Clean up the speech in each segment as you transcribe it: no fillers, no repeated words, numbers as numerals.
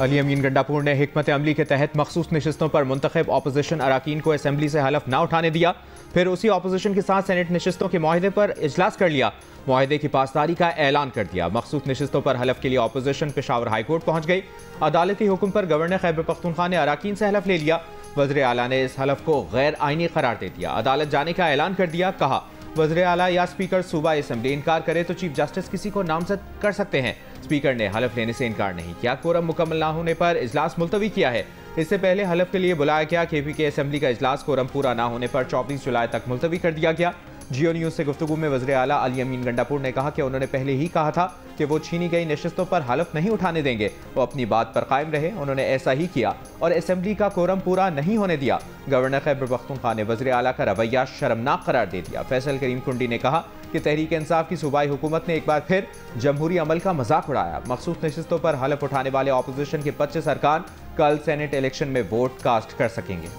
अली अमीन गंडापुर ने हिकमत अमली के तहत मखसूस नशिस्तों पर मुंतखब अपोजिशन अराकीन को असम्बली से हलफ न उठाने दिया। फिर उसी अपोजिशन के साथ सेनेट नशिस्तों के माहिदे पर इजलास कर लिया। माहिदे की पासदारी का ऐलान कर दिया। मखसूस नशिस्तों पर हलफ के लिए अपोजिशन पेशावर हाईकोर्ट पहुंच गई। अदालती हुक्म पर गवर्नर खैबर पख्तूनख्वा ने अराकीन से हलफ ले लिया। वज़ीर आला ने इस हलफ को गैर आईनी करार दे दिया। अदालत जाने का ऐलान कर दिया। कहा, वज़ीर आला या स्पीकर सूबाई असम्बली इनकार करे तो चीफ जस्टिस किसी को नामजद कर सकते हैं। स्पीकर ने हलफ लेने से इनकार नहीं किया। कोरम मुकम्मल ना होने पर इजलास मुलतवी किया है। इससे पहले हलफ के लिए बुलाया गया KPK असम्बली का इजलास कोरम पूरा ना होने पर 24 जुलाई तक मुलतवी कर दिया गया। जियो न्यूज़ से गुफ्तगू में वज़ीर आला अली अमीन गंडापुर ने कहा कि उन्होंने पहले ही कहा था कि वो छीनी गई नशिस्तों पर हलफ नहीं उठाने देंगे। वो अपनी बात पर कायम रहे। उन्होंने ऐसा ही किया और असम्बली का कोरम पूरा नहीं होने दिया। गवर्नर खैबर पख्तूनख्वा ने वज़ीर आला का रवैया शर्मनाक करार दे दिया। फैसल करीम कुंडी ने कहा कि तहरीक इंसाफ की सूबाई हुकूमत ने एक बार फिर जमहूरी अमल का मजाक उड़ाया। मखसूस नशिस्तों पर हलफ उठाने वाले अपोजिशन के 25 अरकान कल सेनेट इलेक्शन में वोट कास्ट कर सकेंगे।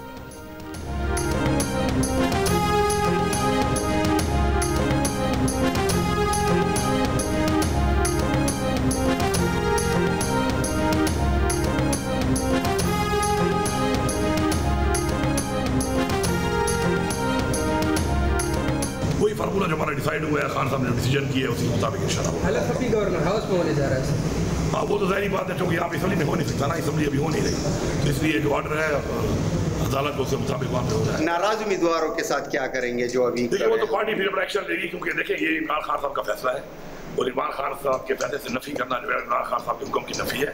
कोई फार्मूला जो हमारा डिसाइड हुआ है, खान साहब ने डिसीजन किया है, उसी के मुताबिक इंशाअल्लाह हलफ अभी गवर्नर हाउस में होने जा रहा है। हाँ, वो तो जाहिर बात है, क्योंकि आप असम्बली में हो नहीं सकता ना, असम्बली अभी हो नहीं रही, तो इसलिए एक ऑर्डर है अदालत को उसके मुताबिक वहाँ पे हो जाए। नाराज उम्मीदवारों के साथ क्या करेंगे जो अभी? देखिए, वो तो पार्टी फिर अपना एक्शन लेगी, क्योंकि देखिए ये इमरान खान साहब का फैसला है और इमरान खान साहब के फैसले से नफी करना इमरान खान साहब के हुक्म की नफी है।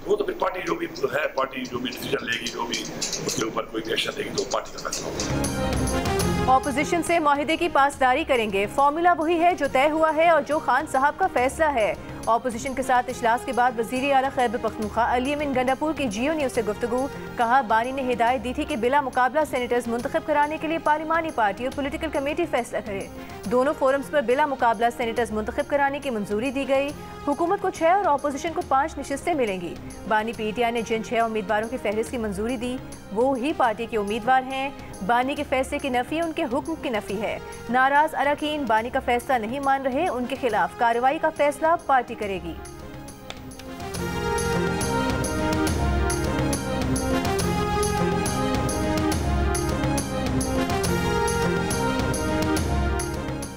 वो तो फिर पार्टी जो भी है, पार्टी जो भी डिसीजन लेगी, जो भी उसके ऊपर कोई एक्शन लेगी, तो पार्टी का फैसला होगा। ऑपोजिशन से माहिदे की पासदारी करेंगे। फॉर्मूला वही है जो तय हुआ है और जो खान साहब का फैसला है। ऑपोजिशन के साथ इजलास के बाद वज़ीर आला खैबर पख्तूनख्वा अली अमीन गंडापुर की जियो न्यूज़ से गुफ्तगू। कहा, बानी ने हिदायत दी थी कि बिला मुकाबला सेनेटर्स मुंतखब कराने के लिए पार्लिमानी पार्टी और पॉलिटिकल कमेटी फैसला करे। दोनों फोरम्स पर बिला मुकाबला सेनेटर्स मुंतखब कराने की मंजूरी दी गई। हुकूमत को 6 और ऑपोजिशन को 5 नशिस्तें मिलेंगी। बानी PTI ने जिन 6 उम्मीदवारों की फहरिस्त की मंजूरी दी वो ही पार्टी के उम्मीदवार हैं। बानी के फैसले की नफी उनके हुक्म की नफी है। नाराज अरकान बानी का फैसला नहीं मान रहे, उनके खिलाफ कार्रवाई का फैसला पार्टी करेगी।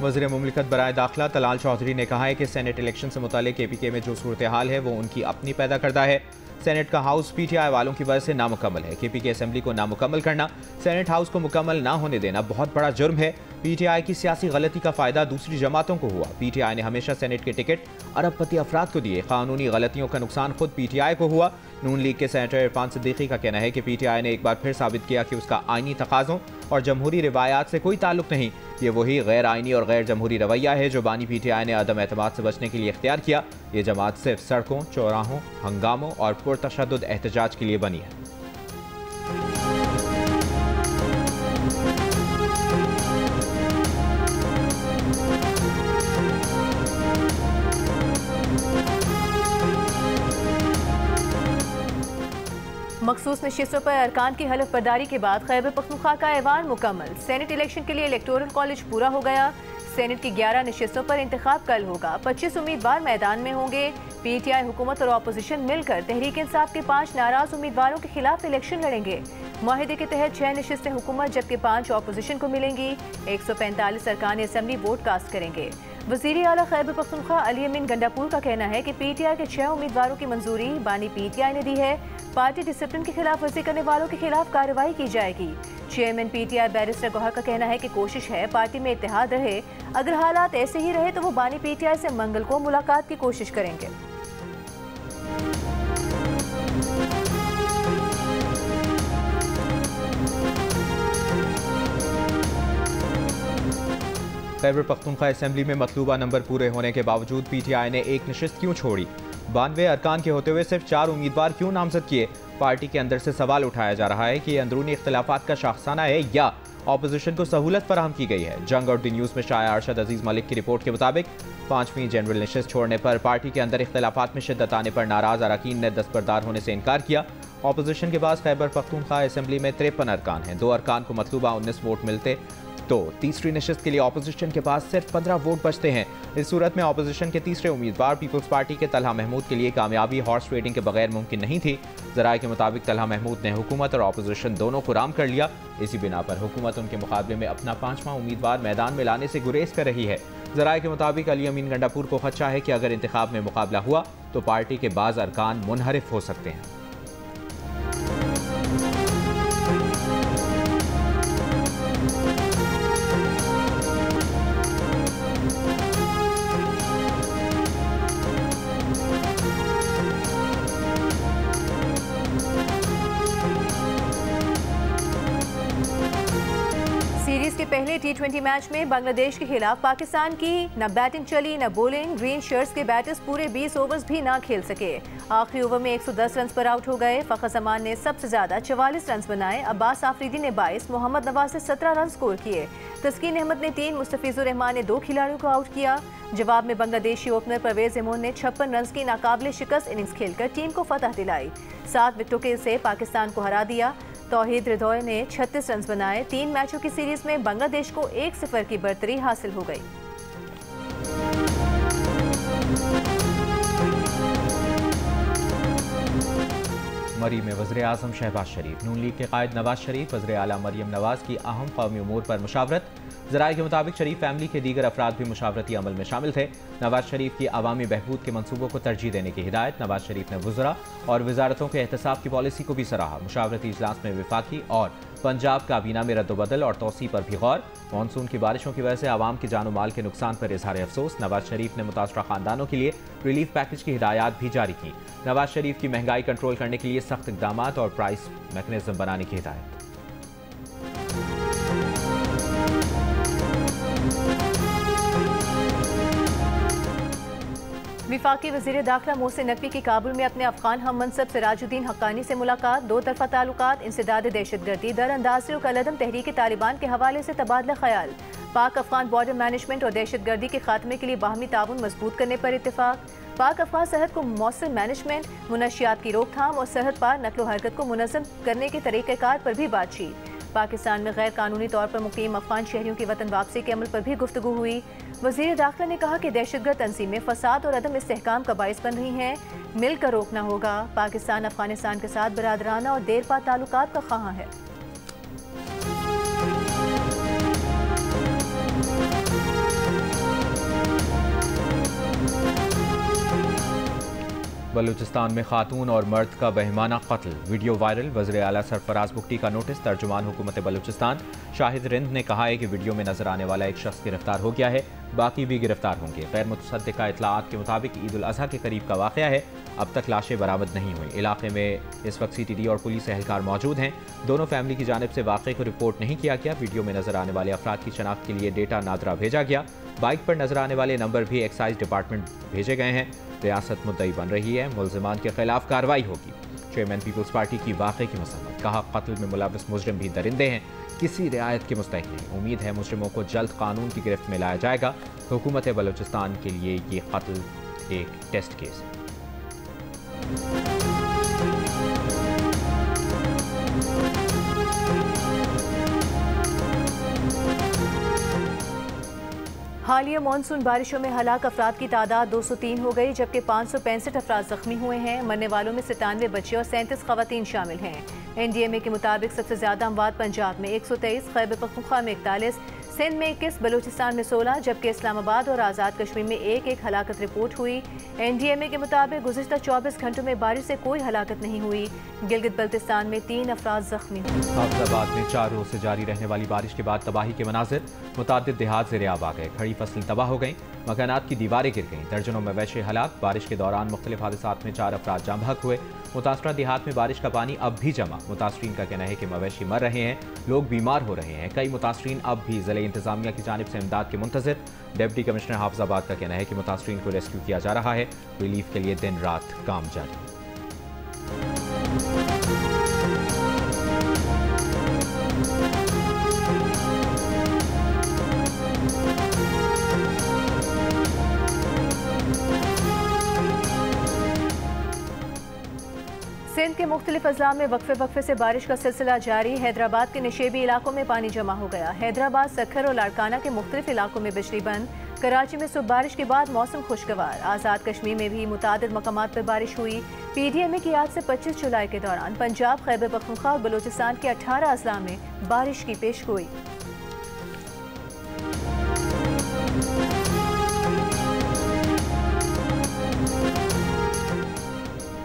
वज़ीर मुमलिकत बराए दाखिला तलाल चौधरी ने कहा है कि सेनेट इलेक्शन से मुताल्लिक़ KPK में जो सूरत हाल है वो उनकी अपनी पैदा करदा है। सेनेट का हाउस PTI वालों की वजह से नामुकम्मल है। KPK असम्बली को नामुकम्मल करना, सेनेट हाउस को मुकम्मल ना होने देना बहुत बड़ा जुर्म है। PTI की सियासी गलती का फ़ायदा दूसरी जमातों को हुआ। PTI ने हमेशा सेनेट के टिकट अरबपति अफराद को दिए। कानूनी गलतियों का नुकसान खुद PTI को हुआ। नून लीग के सेनेटर इरफान सिद्दीकी का कहना है कि PTI ने एक बार फिर साबित किया कि उसका आइनी तकाज़ों और जमहूरी रिवायात से कोई ताल्लुक नहीं। ये वही गैर आइनी और गैर जमहूरी रवैया है जो बानी PTI ने अदम एतमाद से बचने के लिए इख्तियार किया। ये जमात सिर्फ सड़कों, चौराहों, हंगामों और पुरतशद्दुद एहतजाज के लिए बनी है। मखसूस नशिस्तों पर अरकान की हलफ बर्दारी के बाद खैबर पख्तूनख्वा का ऐवान मुकम्मल। सेनेट इलेक्शन के लिए इलेक्टोरल कॉलेज पूरा हो गया। सेनेट की 11 नशिस्तों पर इंतखाब कल होगा। 25 उम्मीदवार मैदान में होंगे। PTI हुकूमत और अपोजिशन मिलकर तहरीक इंसाफ के 5 नाराज उम्मीदवारों के खिलाफ इलेक्शन लड़ेंगे। माहिदे के तहत 6 नशिस्तें हुकूमत जबकि 5 अपोजिशन को मिलेंगी। 145 अरकान असम्बली वोट कास्ट करेंगे। वज़ीर आला खैबर पख्तूनख्वा अली अमीन गंडापुर का कहना है कि PTI के 6 उम्मीदवारों की मंजूरी बानी PTI ने दी है। पार्टी डिसिप्लिन की खिलाफ वर्जी करने वालों के खिलाफ कार्रवाई की जाएगी। चेयरमैन PTI बैरिस्टर गौहर का कहना है कि कोशिश है पार्टी में इत्तेहाद रहे। अगर हालात ऐसे ही रहे तो वो बानी PTI से मंगल को मुलाकात की कोशिश करेंगे। खैबर पख्तूनख्वा असम्बली में मतलूबा नंबर पूरे होने के बावजूद PTI ने एक नशिस्त क्यों छोड़ी? 92 अरकान के होते हुए सिर्फ 4 उम्मीदवार क्यों नामजद किए? पार्टी के अंदर से सवाल उठाया जा रहा है कि ये अंदरूनी इख्तिलाफात का शाखसाना है या ऑपोजिशन को सहूलत फराहम की गई है। जंग और द न्यूज़ में शाया अरशद अजीज मलिक की रिपोर्ट के मुताबिक 5वीं जनरल नशिस्त छोड़ने पर पार्टी के अंदर इख्तिलाफात में शिद्दत आने पर नाराज अरकान ने दस्तबरदार होने से इनकार किया। ऑपोजिशन के पास खैबर पख्तूनख्वा असम्बली में 53 अरकान हैं। 2 अरकान को मतलूबा 19 वोट मिलते तो तीसरी नशिस्त के लिए ऑपोजिशन के पास सिर्फ 15 वोट बचते हैं। इस सूरत में ऑपोजिशन के तीसरे उम्मीदवार पीपल्स पार्टी के तलहा महमूद के लिए कामयाबी हॉर्स ट्रेडिंग के बगैर मुमकिन नहीं थी। ज़राए के मुताबिक तलहा महमूद ने हुकूमत और ऑपोजिशन दोनों को राम कर लिया। इसी बिना पर हुकूमत उनके मुकाबले में अपना 5वां उम्मीदवार मैदान में लाने से गुरेज कर रही है। ज़राए के मुताबिक अली अमीन गंडापुर को खदशा है कि अगर इंतखाब में मुकाबला हुआ तो पार्टी के बाज़ अरकान मुनहरिफ हो सकते हैं। सीरीज के पहले T20 मैच में बांग्लादेश के खिलाफ पाकिस्तान की न बैटिंग चली न बॉलिंग। ग्रीन शर्ट्स के बैटर्स पूरे 20 ओवर्स भी ना खेल सके। आखिरी ओवर में 110 रन पर आउट हो गए। फ़खर जमान ने सबसे ज्यादा 44 रन बनाए। अब्बास आफरीदी ने 22, मोहम्मद नवाज ने 17 रन स्कोर किए। तस्कीन अहमद ने 3, मुस्तफिजुर रहमान ने 2 खिलाड़ियों को आउट किया। जवाब में बांग्लादेशी ओपनर परवेज इमोन ने 56 रन की नाकाबिले शिकस्त इनिंग्स खेलकर टीम को फतह दिलाई। 7 विकेटों से पाकिस्तान को हरा दिया। तौहीद रिदोय ने 36 रन बनाए। 3 मैचों की सीरीज में बांग्लादेश को 1-0 की बढ़तरी हासिल हो गई। मरी में वज़ीर आज़म शहबाज शरीफ, नून लीग के कायद नवाज शरीफ, वज़ीर आला मरियम नवाज की अहम कौमी उमूर पर मुशावरत। ज़राए के मुताबिक शरीफ फैमिली के दीगर अफराद भी मुशावरती अमल में शामिल थे। नवाज शरीफ की अवामी बहबूद के मनसूबों को तरजीह देने की हिदायत। नवाज शरीफ ने वज़रा और वजारतों के एहतसाब की पॉलिसी को भी सराहा। मुशावरती इजलास में विफाकी और पंजाब काबीना में रद्दबदल और तोसी पर भी गौर। मानसून की बारिशों की वजह से आवाम की जानो माल के नुकसान पर इजहार अफसोस। नवाज शरीफ ने मुतासरा खानदानों के लिए रिलीफ पैकेज की हिदायत भी जारी की। नवाज शरीफ की महंगाई कंट्रोल करने के लिए सख्त इकदाम और प्राइस मैकेनिज्म बनाने की हिदायत। विफाकी वज़ीर दाखिला मोहसिन नकवी की काबुल में अपने अफगान हम मनसब सिराजुद्दीन हक्कानी से मुलाकात। 2 तरफा ताल्लुकात, इंसदाद दहशतगर्दी, दरअंदाजी और कलअदम तहरीक तालिबान के हवाले से तबादला ख्याल। पाक अफगान बॉर्डर मैनेजमेंट और दहशतगर्दी के खात्मे के लिए बाहमी ताउन मजबूत करने पर इत्तेफाक। पाक अफगान सरहद को मौसर मैनेजमेंट, मुनशियात की रोकथाम और सरहद पार नकलो हरकत को मुनज़्ज़म करने के तरीक़ेकार पर भी बातचीत। पाकिस्तान में गैर कानूनी तौर पर मुकीम अफगान शहरियों की वतन वापसी के अमल पर भी गुफ्तगू हुई। वज़ीर दाखिला ने कहा कि दहशतगर्द तंजीमें फसाद और अदम इस्तेहकाम का बाइस बन रही हैं, मिलकर रोकना होगा। पाकिस्तान अफगानिस्तान के साथ बरादराना और देरपा ताल्लुकात का ख्वाह है। बलूचिस्तान में खातून और मर्द का बहमाना कत्ल, वीडियो वायरल। वज़ीर आला सरफराज बुगटी का नोटिस। तर्जुमान हुकूमत बलूचिस्तान शाहिद रिंद ने कहा है कि वीडियो में नजर आने वाला एक शख्स गिरफ्तार हो गया है, बाकी भी गिरफ्तार होंगे। गैर मुतसद्दिका इतलाआत के मुताबिक ईद उल अज़हा के करीब का वाक़या है। अब तक लाशें बरामद नहीं हुई। इलाके में इस वक्त CTD और पुलिस एहलकार मौजूद हैं। दोनों फैमिली की जानिब से वाक़े को रिपोर्ट नहीं किया गया। वीडियो में नजर आने वाले अफराद की शनाख्त के लिए डेटा नादरा भेजा गया। बाइक पर नजर आने वाले नंबर भी एक्साइज डिपार्टमेंट भेजे गए हैं। रियासत मुद्दई बन रही है, मुल्ज़िमान के खिलाफ कार्रवाई होगी। चेयरमैन पीपल्स पार्टी की वाक़े की मसम्मत, कहा कत्ल में मुलव्वस मुजरिम भी दरिंदे हैं, किसी रियायत के मुस्तहिक नहीं। उम्मीद है मुजरिमों को जल्द कानून की गिरफ्त में लाया जाएगा। हुकूमत बलूचिस्तान के लिए ये कत्ल एक टेस्ट केस है। हालिया मानसून बारिशों में हलाक अफराद की तादाद 203 हो गई, जबकि 565 अफराद जख्मी हुए हैं। मरने वालों में 97 बच्चे और 37 खवातीन शामिल हैं। NDMA के मुताबिक सबसे ज्यादा अमवात पंजाब में 123, खैबर पख्तूनख्वा में 41, सिंध में 21, बलूचिस्तान में 16, जबकि इस्लामाबाद और आज़ाद कश्मीर में एक हलाकत रिपोर्ट हुई। NDMA के मुताबिक गुज़िश्ता 24 घंटों में बारिश से कोई हलाकत नहीं हुई। गिलगित बल्तिस्तान में 3 अफराद जख्मी हुए। हाफिजाबाद में 4 रोज से जारी रहने वाली बारिश के बाद तबाही के मनाजिर, मुताद्दिद देहात ज़ेर-ए-आब आ गए। खड़ी फसलें तबाह हो गईं, मकानात की दीवारें गिर गईं, दर्जनों मवेशी हलाक। बारिश के दौरान मुख्तलिफ हादसात में 4 अफराद जाँ बहक हुए। मुतासरा देहात में बारिश का पानी अब भी जमा। मुतासरीन का कहना है कि मवेशी मर रहे हैं, लोग बीमार हो रहे हैं। कई मुतासरीन अब भी ज़िले इंतजामिया की जानिब से इमदाद के मुंतज़िर। डिप्टी कमिश्नर हाफिजाबाद का कहना है कि मुतासरीन को रेस्क्यू किया जा रहा है। रिलीफ के लिए दिन रात काम जारी। सिंध के मुख्तलिफ अजला में वक्फे से बारिश का सिलसिला जारी। हैदराबाद के निशेबी इलाकों में पानी जमा हो गया। हैदराबाद, सक्खर और लाड़काना के मुख्तलिफ इलाकों में बिजली बंद। कराची में सुबह बारिश के बाद मौसम खुशगवार। आज़ाद कश्मीर में भी मुतादिद मकामात पर बारिश हुई। PDM की आज से 25 जुलाई के दौरान पंजाब, खैबर पख्तूनख्वा और बलूचिस्तान के 18 अजला में बारिश की पेशगोई।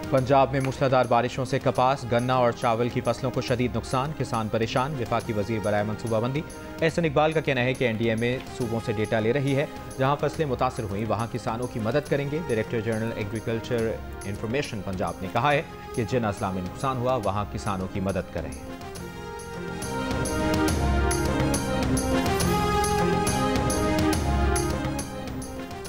पंजाब में मूसलाधार बारिशों से कपास, गन्ना और चावल की फसलों को शदीद नुकसान, किसान परेशान। वफाकी वजीर बराए मनसूबाबंदी एहसन इकबाल का कहना है कि NDMA सूबों से डेटा ले रही है। जहां फसलें मुतासर हुई वहां किसानों की मदद करेंगे। Director general agriculture information Punjab ने कहा है कि जिन अजला में नुकसान हुआ वहां किसानों की मदद करें।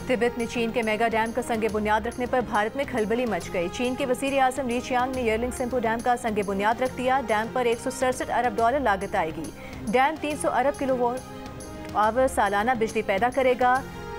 तिब्बत में चीन के मेगा डैम का संगे बुनियाद रखने पर भारत में खलबली मच गई। चीन के वजीर आजम ली चियांग ने यरलिंग सिंपो डैम का संगे बुनियाद रख दिया। डैम पर 167 अरब डॉलर लागत आएगी। डैम 300 अरब किलोवाट आवर सालाना बिजली पैदा करेगा।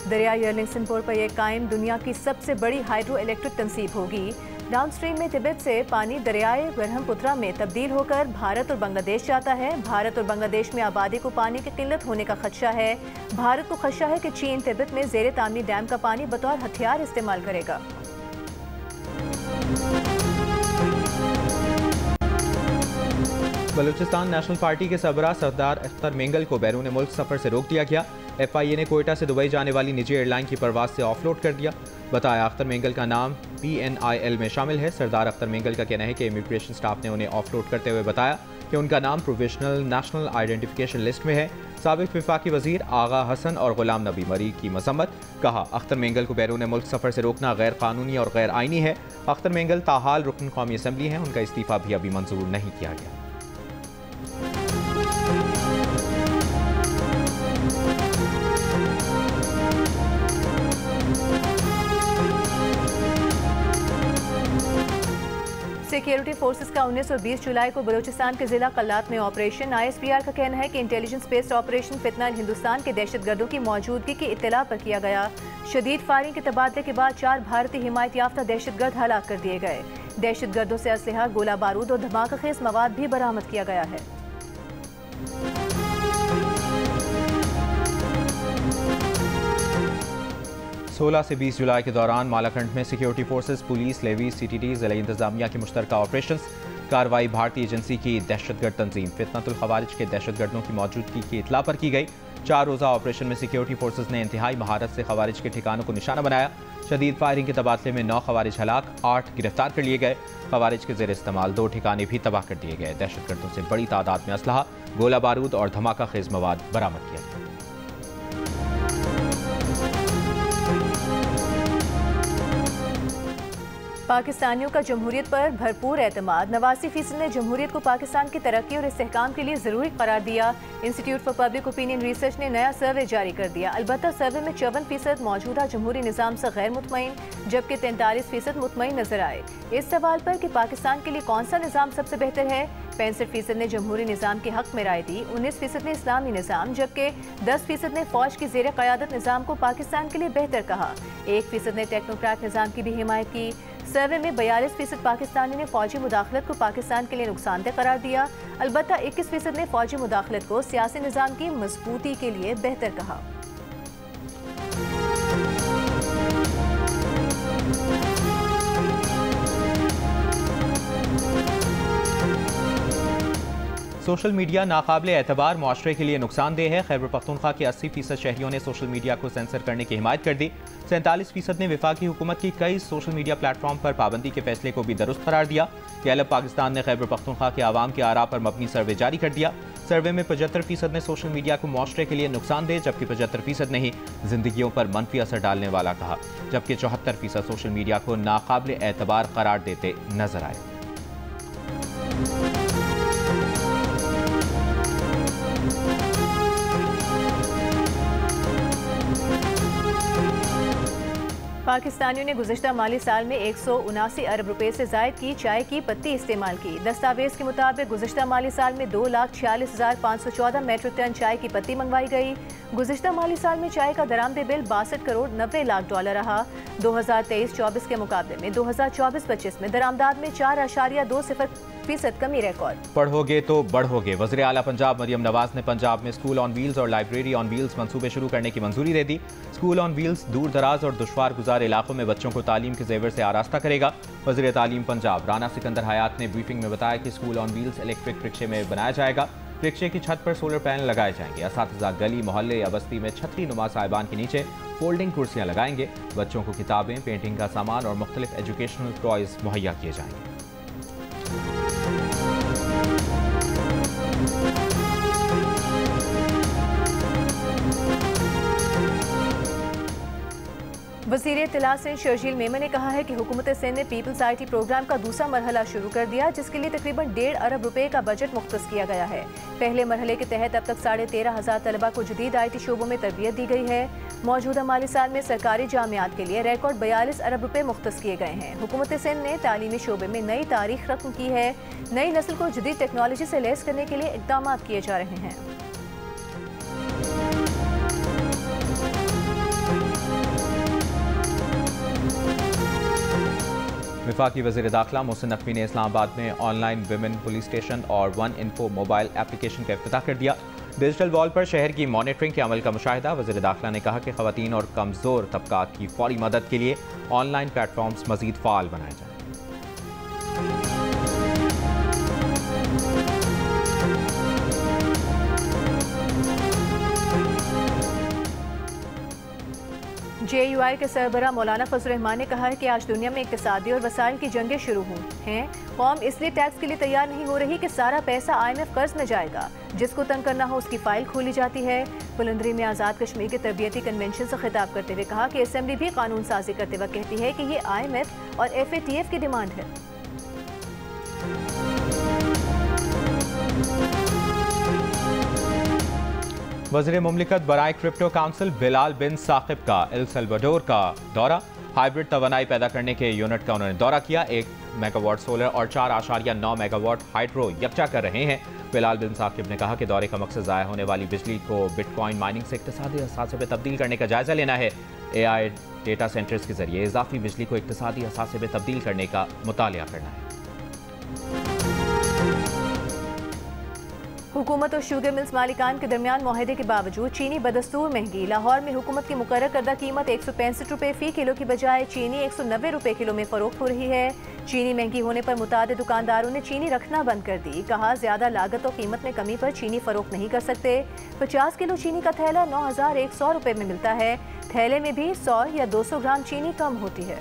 दरिया यरलिंग सिंपोर पर यह कायम दुनिया की सबसे बड़ी हाइड्रो इलेक्ट्रिक तंसीब होगी। डाउन स्ट्रीम में तिब्बत से पानी दरियाए ब्रह्मपुत्रा में तब्दील होकर भारत और बांग्लादेश जाता है। भारत और बांग्लादेश में आबादी को पानी की किल्लत होने का खदशा है। भारत को खदशा है कि चीन तिब्बत में ज़ेरे तामीर डैम का पानी बतौर हथियार इस्तेमाल करेगा। बलूचिस्तान नेशनल पार्टी के सरबराह सरदार अख्तर मेंगल को बैरून मुल्क सफर से रोक दिया गया। FIA ने कोयटा से दुबई जाने वाली निजी एयरलाइन की परवाज से ऑफलोड कर दिया। बताया अख्तर मेंगल का नाम PNIL में शामिल है। सरदार अख्तर मेंगल का कहना है कि इमिग्रेशन स्टाफ ने उन्हें ऑफलोड करते हुए बताया कि उनका नाम प्रोविजनल नेशनल आइडेंटिफिकेशन लिस्ट में है। साबिक वफाकी वजीर आगा हसन और गुलाम नबी मरी की मजम्मत। कहा अख्तर मेंगल को बैरून मुल्क सफर से रोकना गैर कानूनी और गैर आइनी है। अख्तर मेंगल ताहाल रुकन कौमी असम्बली हैं। उनका इस्तीफा भी अभी मंजूर नहीं किया गया। सिक्योरिटी फोर्सेस का 19 और 20 जुलाई को बलूचिस्तान के जिला कल्लात में ऑपरेशन। ISPR का कहना है कि इंटेलिजेंस बेस्ड ऑपरेशन फितना हिंदुस्तान के दहशतगर्दों की मौजूदगी की इत्तला पर किया गया। शदीद फायरिंग के तबादले के बाद 4 भारतीय हिमायत याफ्ता दहशतगर्द हलाक कर दिए गए। दहशतगर्दों से असलहा, गोला बारूद और धमाकाखेज मवाद भी बरामद किया गया है। 16 से 20 जुलाई के दौरान मालाखंड में security forces, police, levy, CTT, ज़िला इंतजामिया की मुश्तरका ऑपरेशन। कार्रवाई भारतीय एजेंसी की दहशतगर्द तंजीम फितनतुल खवारिज के दहशतगर्दों की मौजूदगी की इतला पर की गई। 4 रोज़ा ऑपरेशन में सिक्योरिटी फोर्सेस ने इंतहाई महारत से खवारिज के ठिकानों को निशाना बनाया। शदीद फायरिंग के तबादले में 9 खवारिज हलाक, 8 गिरफ्तार कर लिए गए। खवारिज के ज़ेर इस्तेमाल 2 ठिकाने भी तबाह कर दिए गए। दहशतगर्दों से बड़ी तादाद में असलहा, गोला बारूद और धमाका खेज मवाद बरामद किया गया। पाकिस्तानियों का जमहूरियत पर भरपूर एतमाद। 89% ने जमहूरियत को पाकिस्तान की तरक्की और इस्तेहकाम के लिए ज़रूरी करार दिया। Institute for public opinion research ने नया सर्वे जारी कर दिया। अलबत्ता सर्वे में 54% मौजूदा जमहूरी निज़ाम से गैर मुतमईन, जबकि 43% मुतमईन नजर आए। इस सवाल पर कि पाकिस्तान के लिए कौन सा निज़ाम सबसे बेहतर है, 65% ने जमहूरी निज़ाम के हक में राय दी, 19% ने इस्लामी निज़ाम, जबकि 10% ने फौज की ज़ेर क़यादत निज़ाम को पाकिस्तान के लिए बेहतर कहा। 1% ने टेक्नोक्रेट निज़ाम की भी हिमायत की। सर्वे में 42% पाकिस्तानी ने फौजी मुदाखलत को पाकिस्तान के लिए नुकसानदेह करार दिया। अलबत्ता 21% ने फौजी मुदाखलत को सियासी निज़ाम की मजबूती के लिए बेहतर कहा। सोशल मीडिया नाकाबिल एतबार मुआशरे के लिए नुकसानदेह है। खैबर पख्तूनख्वा के 80% शहरियों ने सोशल मीडिया को सेंसर करने की हिमायत कर दी। 47% ने वफाकी हुकूमत की कई सोशल मीडिया प्लेटफॉर्म पर पाबंदी के फैसले को भी दुरुस्त करार दिया। गैलप पाकिस्तान ने खैबर पख्तूनख्वा के आवाम के आरा पर मबनी सर्वे जारी कर दिया। सर्वे में 75% ने सोशल मीडिया को मुआशरे के लिए नुकसानदेह, जबकि 75% ने ही जिंदगियों पर मनफी असर डालने वाला कहा, जबकि 74% सोशल मीडिया को नाकाबिल एतबार करार देते नजर आए। पाकिस्तानियों ने गुज़िश्ता माली साल में 179 अरब रुपए से ज़ायद की चाय की पत्ती इस्तेमाल की। दस्तावेज़ के मुताबिक गुज़िश्ता माली साल में 2,46,514 मेट्रिक टन चाय की पत्ती मंगवाई गई। गुज़िश्ता माली साल में चाय का दरामदे बिल 62 करोड़ 90 लाख डॉलर रहा। 2023-24 के मुकाबले में 2024-25 में दरामदाद में 4.20% कमी रिकॉर्ड। पढ़ोगे तो बढ़ोगे। वज़ीर आला पंजाब मरियम नवाज ने पंजाब में स्कूल ऑन व्हील्स और लाइब्रेरी ऑन व्हील्स मंसूबे शुरू करने की मंजूरी दे दी। स्कूल ऑन व्हील्स दूर दराज और दुश्वार गुजार इलाकों में बच्चों को तालीम के जेवर से आरास्ता करेगा। वज़ीर तालीम पंजाब राना सिकंदर हयात ने ब्रीफिंग में बताया कि स्कूल ऑन व्हील्स इलेक्ट्रिक रिक्शे में बनाया जाएगा। रिक्शे की छत पर सोलर पैनल लगाए जाएंगे। असातिज़ा गली मोहल्ले या बस्ती में छतरी नुमा साहिबान के नीचे फोल्डिंग कुर्सियां लगाएंगे। बच्चों को किताबें, पेंटिंग का सामान और मुख्तलिफ एजुकेशनल टॉयज मुहैया किए जाएंगे। वज़ीर इत्तला सिंध शर्जील मेमन ने कहा है कि हुकूमत सिंध ने पीपल्स IT प्रोग्राम का दूसरा मरहला शुरू कर दिया, जिसके लिए तकरीबन 1.5 अरब रुपए का बजट मुख्तस किया गया है। पहले मरहले के तहत अब तक 13,500 तलबा को जदीद IT शोबों में तरबियत दी गई है। मौजूदा माली साल में सरकारी जामियात के लिए रिकॉर्ड 42 अरब रुपए मुख्तस किए गए हैं। हुकूमत सिंध ने तालीमी शोबे में नई तारीख रकम की है। नई नस्ल को जदीद टेक्नोलॉजी से लैस करने के लिए इक़दाम किए जा रहे हैं। वफाकी वज़ीर दाखिला मोहसिन नकवी ने इस्लामाबाद में ऑनलाइन विमेन पुलिस स्टेशन और वन इन्फो मोबाइल एप्लीकेशन का इफ्तिताह कर दिया। डिजिटल वॉल पर शहर की मॉनिटरिंग के अमल का मुशाहिदा। वज़ीर दाखिला ने कहा कि ख़वातीन और कमज़ोर तबकात की फौरी मदद के लिए ऑनलाइन प्लेटफॉर्म्स मज़ीद फ़ाल बनाए जाएं। JUI के सरबराह मौलाना फजल रहमान ने कहा है कि आज दुनिया में इक़्तिसादी और वसाइल की जंगें शुरू हुई हैं। कौम इसलिए टैक्स के लिए तैयार नहीं हो रही कि सारा पैसा IMF कर्ज में जाएगा। जिसको तंग करना हो उसकी फाइल खोली जाती है। बुलंदरी में आज़ाद कश्मीर के तरबियती कन्वेंशन से खिताब करते हुए कहा कि असेंबली भी कानून साजी करते वक्त कहती है कि ये IMF और FATF की डिमांड है। वज़ीर मुमलिकत बराए क्रिप्टो काउंसिल बिलाल बिन साकिब का एल सल्वाडोर का दौरा। हाइब्रिड तवानाई पैदा करने के यूनिट का उन्होंने दौरा किया। 1 मेगावाट सोलर और 4.9 मेगावाट हाइड्रो यकजा कर रहे हैं। बिलाल बिन साकिब ने कहा कि दौरे का मकसद ज़ाया होने वाली बिजली को बिटकॉइन माइनिंग से इक्तिसादी असासे में तब्दील करने का जायजा लेना है। AI डेटा सेंटर्स के जरिए इजाफी बिजली को इक्तिसादी असासे में तब्दील करने का मुतालिया करना है। हुकूमत और शुगर मिल्स मालिकान के दरमियान मुआहदे के बावजूद चीनी बदस्तूर महंगी। लाहौर में हुकूमत की मुकर्रर करदा कीमत 165 रुपये फ़ी किलो की बजाय चीनी 190 रुपये किलो में फ़रोख्त हो रही है। चीनी महंगी होने पर मुतादिद दुकानदारों ने चीनी रखना बंद कर दी। कहा ज्यादा लागत और कीमत में कमी पर चीनी फ़रोख्त नहीं कर सकते। 50 किलो चीनी का थैला 9,100 रुपये में मिलता है। थैले में भी 100 या 200 ग्राम चीनी कम होती है।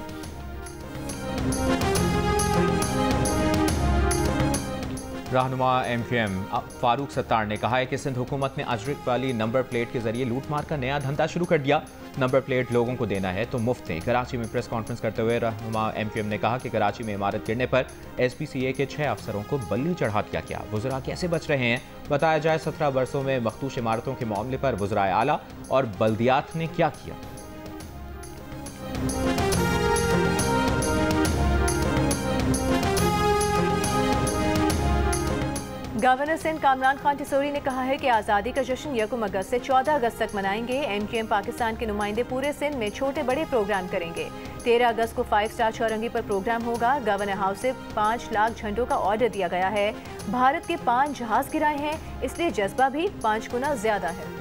रहनुमा MQM फारूक सत्तार ने कहा है कि सिंध हुकूमत ने अजरिक वाली नंबर प्लेट के जरिए लूटमार का नया धंधा शुरू कर दिया। नंबर प्लेट लोगों को देना है तो मुफ्त दें। कराची में प्रेस कॉन्फ्रेंस करते हुए रहनुमा MQM ने कहा कि कराची में इमारत गिरने पर SPCA के 6 अफसरों को बल्ली चढ़ा दिया गया। वुज़रा कैसे बच रहे हैं? बताया जाए 17 बरसों में मखदूश इमारतों के मामले पर वुज़राए आला और बल्दियात ने क्या किया। गवर्नर सिंध कामरान खान टिसोरी ने कहा है कि आज़ादी का जश्न 1 अगस्त से 14 अगस्त तक मनाएंगे। MQM पाकिस्तान के नुमाइंदे पूरे सिंध में छोटे बड़े प्रोग्राम करेंगे। 13 अगस्त को 5 स्टार चौरंगी पर प्रोग्राम होगा। गवर्नर हाउस से 5 लाख झंडों का ऑर्डर दिया गया है। भारत के 5 जहाज गिराए हैं, इसलिए जज्बा भी 5 गुना ज्यादा है।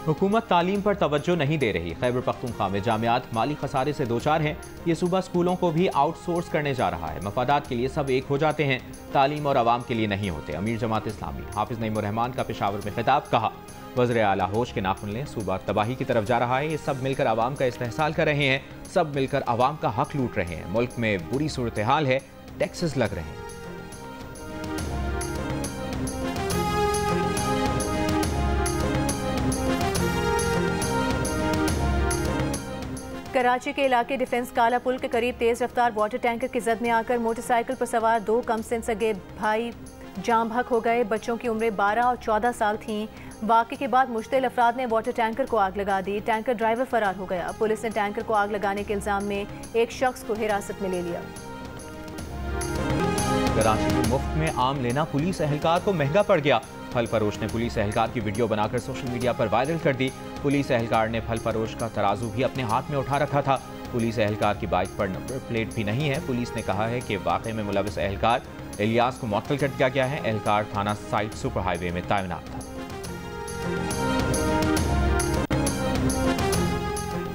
हुकूमत तालीम पर तवज्जो नहीं दे रही। खैबर पख्तूनख्वा में जामियात माली खसारे से दो चार हैं। ये सूबा स्कूलों को भी आउटसोर्स करने जा रहा है। मफादात के लिए सब एक हो जाते हैं, तालीम और आवाम के लिए नहीं होते। अमीर जमात इस्लामी हाफिज नईमुर रहमान का पेशावर में खिताब। कहा वज़ीर आला होश के नाखुन लें, सूबा तबाही की तरफ जा रहा है। ये सब मिलकर आवाम का इस्तेहसाल कर रहे हैं, सब मिलकर आवाम का हक लूट रहे हैं। मुल्क में बुरी सूरत हाल है, टैक्सेस लग रहे हैं। कराची के इलाके डिफेंस काला पुल के करीब तेज रफ्तार वाटर टैंकर की जद में आकर मोटरसाइकिल पर सवार 2 कमसिन सगे भाई जाम बहक हो गए। बच्चों की उम्रें 12 और 14 साल थीं। वाक़े के बाद मुश्तिल अफराद ने वाटर टैंकर को आग लगा दी। टैंकर ड्राइवर फरार हो गया। पुलिस ने टैंकर को आग लगाने के इल्जाम में एक शख्स को हिरासत में ले लिया। कराची में मुफ्त में आम लेना पुलिस एहलकार को महंगा पड़ गया। फल फरोश ने पुलिस एहलकार की वीडियो बनाकर सोशल मीडिया पर वायरल कर दी। पुलिस एहलकार ने फल फरोश का तराजू भी अपने हाथ में उठा रखा था। पुलिस एहलकार की बाइक पर नंबर प्लेट भी नहीं है। पुलिस ने कहा है कि वाकये में मुलविस एहलकार इलियास को मुअत्तल कर दिया गया है। एहलकार थाना साइट सुपर हाईवे में तैनात था।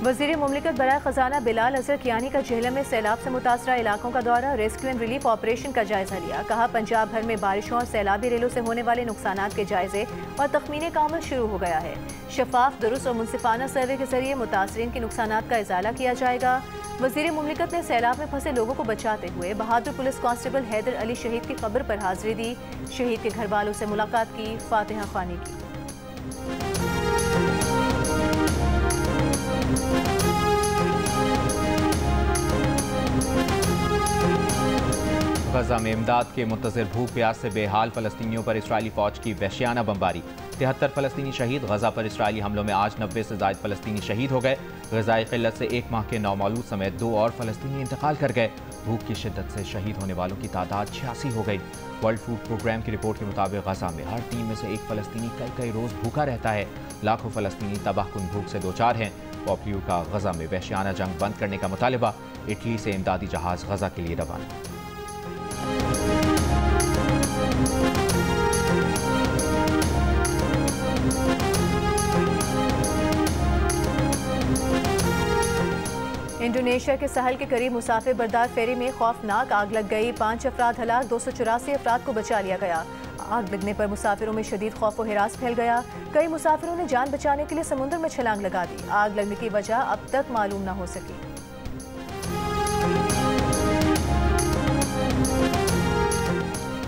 वज़ीर मुमलिकत बराए खजाना बिलाल अजहर कियानी का जेहलम में सैलाब से मुतासरा इलाकों का दौरा, रेस्क्यू एंड रिलीफ ऑपरेशन का जायजा लिया। कहा पंजाब भर में बारिशों और सैलाबी रेलों से होने वाले नुकसानात के जायजे और तखमीने का अमल शुरू हो गया है। शफाफ, दुरुस्त और मुनसिफाना सर्वे के जरिए मुतासरीन के नुकसानात का इजाला किया जाएगा। वज़ीर मुमलिकत ने सैलाब में फंसे लोगों को बचाते हुए बहादुर पुलिस कांस्टेबल हैदर अली शहीद की कब्र पर हाजिरी दी। शहीद के घर वालों से मुलाकात की, फातिहा ख्वानी की। गजा में इमदाद के मुंतज़िर भूख प्यास से बेहाल फ़लस्तीनियों पर इसराइली फ़ौज की वहशियाना बमबारी। 73 फ़लस्तीनी शहीद। गजा पर इसराइली हमलों में आज 90 से ज़ायद फ़लस्तीनी शहीद हो गए। ग़िज़ाई क़िल्लत से 1 माह के नौमौलूद समेत 2 और फ़लस्तीनी इंतकाल कर गए। भूख की शिद्दत से शहीद होने वालों की तादाद 86 हो गई। वर्ल्ड फूड प्रोग्राम की रिपोर्ट के मुताबिक गजा में हर 3 में से 1 फ़लस्तीनी कई रोज़ भूखा रहता है। लाखों फ़लस्तीनी तबाहकुन भूख से दो चार हैं। पॉपुलर का गजा में वहशियाना जंग बंद करने का मुतालबा। इटली से इमदादी जहाज़ गजा के लिए रवाना। इंडोनेशिया के सहल के करीब मुसाफिर बरदार फेरी में खौफनाक आग लग गई। 5 अफराद हलाक, 284 अफराद को बचा लिया गया। आग लगने पर मुसाफिरों में शदीद खौफ व हिरास फैल गया। कई मुसाफिरों ने जान बचाने के लिए समुद्र में छलांग लगा दी। आग लगने की वजह अब तक मालूम न हो सकी।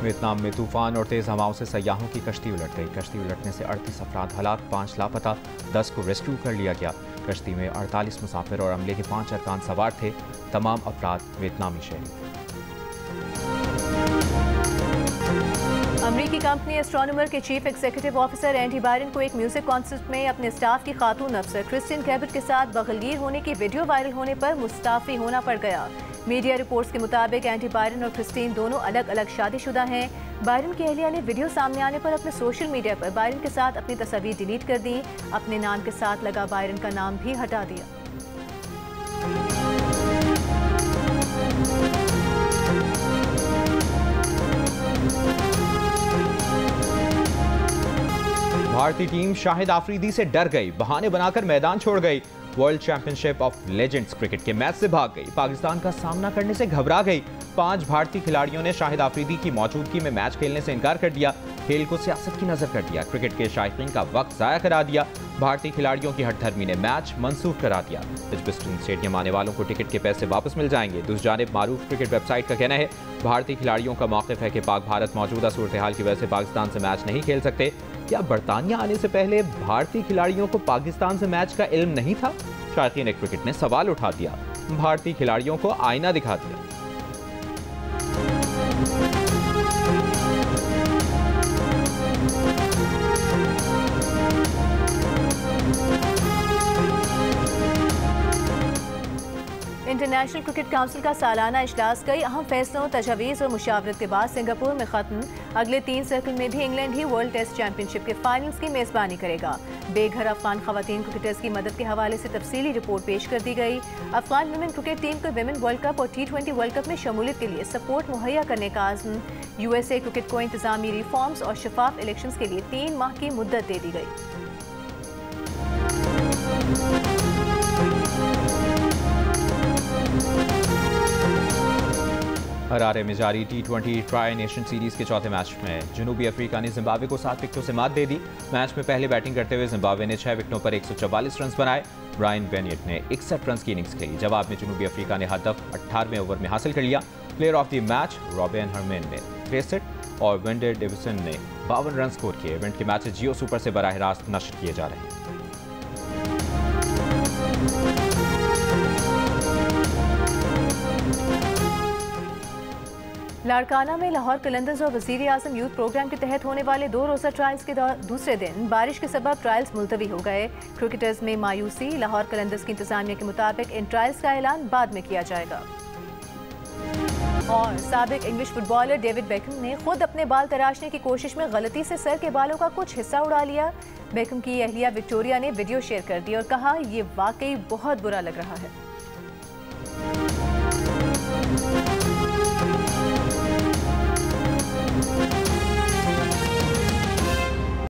वियतनाम में तूफान और तेज हवाओं से सयाहों की कश्ती उलट गई। कश्ती उलटने से 38 अफराद हलाक, 5 लापता, 10 को रेस्क्यू कर लिया गया। कश्ती में 48 मुसाफिर और अमले के 5 अरकान सवार थे। तमाम अफराद वियतनामी शहरी थे। अमरीकी कंपनी एस्ट्रोनॉमर के chief executive officer Andy Byron को एक म्यूजिक कॉन्सर्ट में अपने स्टाफ की खातून अफसर क्रिस्टिन कैबट के साथ बगलगीर होने की वीडियो वायरल होने पर मुस्ताफी होना पड़ गया। मीडिया रिपोर्ट्स के मुताबिक एंडी बायरन और क्रिस्टीन दोनों अलग अलग शादीशुदा हैं। बायरन की अहलिया ने वीडियो सामने आने पर अपने सोशल मीडिया पर बायरन के साथ अपनी तस्वीर डिलीट कर दी। अपने नाम के साथ लगा बायरन का नाम भी हटा दिया। भारतीय टीम शाहिद आफरीदी से डर गई, बहाने बनाकर मैदान छोड़ गई। World championship of legends cricket के मैच से भाग गई। पाकिस्तान का सामना करने से घबरा गई। 5 भारतीय खिलाड़ियों ने शाहिद आफरीदी की मौजूदगी में मैच खेलने से इनकार कर दिया। खेल को सियासत की नजर कर दिया। क्रिकेट के शायकीन का वक्त जाया करा दिया। भारतीय खिलाड़ियों की हठधर्मी ने मैच मंसूख करा दिया। एजबेस्टन स्टेडियम आने वालों को टिकट के पैसे वापस मिल जाएंगे। दूसरी जानिब मारूफ क्रिकेट वेबसाइट का कहना है भारतीय खिलाड़ियों का मौक़िफ़ है कि पाक भारत मौजूदा सूरत हाल की वजह से पाकिस्तान से मैच नहीं खेल सकते। क्या बरतानिया आने से पहले भारतीय खिलाड़ियों को पाकिस्तान से मैच का इल्म नहीं था? शायकीन क्रिकेट ने सवाल उठा दिया। भारतीय खिलाड़ियों को आईना दिखा दिया। इंटरनेशनल क्रिकेट काउंसिल का सालाना इजलास कई अहम फैसलों, तजावीज़ और मुशावरत के बाद सिंगापुर में खत्म। अगले 3 सर्कल में भी इंग्लैंड ही वर्ल्ड टेस्ट चैंपियनशिप के फाइनल्स की मेज़बानी करेगा। बेघर अफगान खवातीन क्रिकेटर्स की मदद के हवाले से तफसीली रिपोर्ट पेश कर दी गई। अफगान वुमेन क्रिकेट टीम को विमेन वर्ल्ड कप और T20 वर्ल्ड कप में शमूलियत के लिए सपोर्ट मुहैया करने का आज़म। USA क्रिकेट को इंतजामी रिफॉर्म्स और शफाफ इलेक्शंस के लिए 3 माह की मुद्दत दे दी गई। हरारे में जारी T20 ट्राई नेशन सीरीज के चौथे मैच में जनूबी अफ्रीका ने जिम्बाब्वे को 7 विकेटों से मात दे दी। मैच में पहले बैटिंग करते हुए जिम्बाब्वे ने 6 विकेटों पर 144 रन बनाए। ब्रायन बेनियट ने 61 रन की इनिंग्स खेली। जवाब में जनूबी अफ्रीका ने हदफ 18वें ओवर में हासिल कर लिया। Player of the match Robin Herman ने 63 और वेंडर डेविसन ने 52 रन स्कोर किए। इवेंट के मैचेस जियो सुपर से बराह रास्त नश्र किए जा रहे हैं। लाड़काना में लाहौर कलंदर्स और वज़ीर आज़म यूथ प्रोग्राम के तहत होने वाले 2 रोज़ा ट्रायल्स के दूसरे दिन बारिश के सबब ट्रायल्स मुलतवी हो गए। क्रिकेटर्स में मायूसी। लाहौर कलंदर्स की इंतजामिया के मुताबिक इन ट्रायल्स का ऐलान बाद में किया जाएगा। और साबिक इंग्लिश फुटबॉलर डेविड बेकहम ने खुद अपने बाल तराशने की कोशिश में गलती से सर के बालों का कुछ हिस्सा उड़ा लिया। बेकहम की अहलिया विक्टोरिया ने वीडियो शेयर कर दी और कहा, ये वाकई बहुत बुरा लग रहा है।